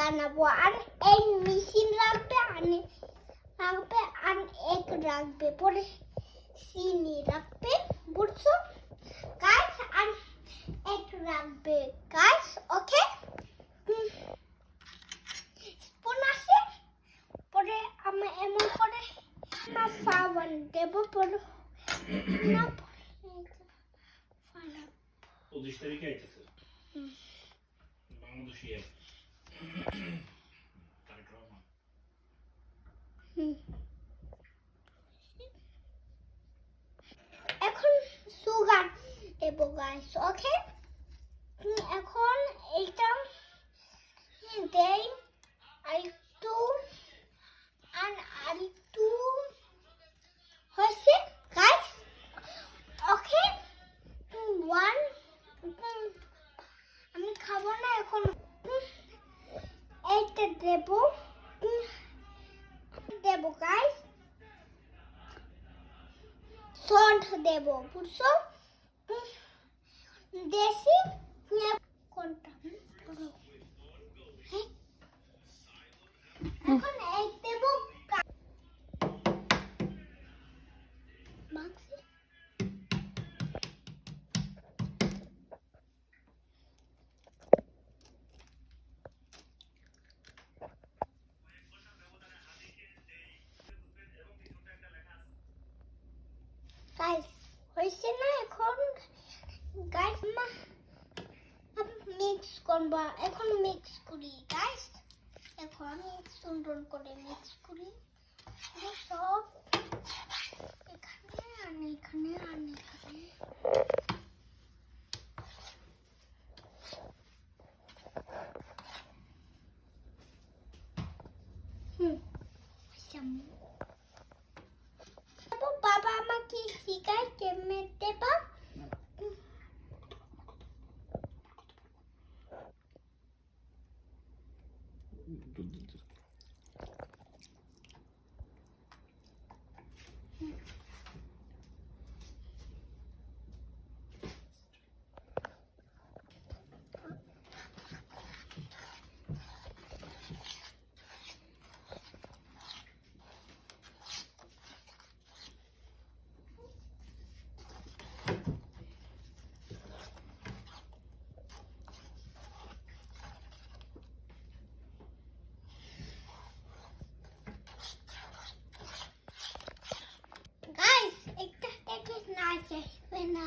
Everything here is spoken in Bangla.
বানাবো। আর এই মেশিন রাখবে আর এক রাখবে, পরে চিনি রাখবে, বুঝছো গাইস? আর এক রাখবে গাইস, ওকে? স্পুন আছে, পরে আমি এমন করে না সাবান দেব, পরে না 25 তারিখে আইতেছে বাংলাদেশি এক এখন সুগার দেব গাইস, ওকে? এখন এইটা দেই আরেকটু, আর আরেকটু হয়েছে গাইস, ওকে? আমি খাবো না এখন। এইটা দেব গাইস, সল্ট দেব, বুঝছো? দেশি কোনটা এখন এই দেব মাখছি। গাইস হয়েছে না এখন গাইস? মিক্স করবা, এখন মিক্স করি গাইস, এখন সুন্দর করে মিক্স করি সব এখানে আর এখানে আর এখানে। বাবা আমাকে শিখায় কেমনে দেবা। Guys, একটা দেখে না আছে না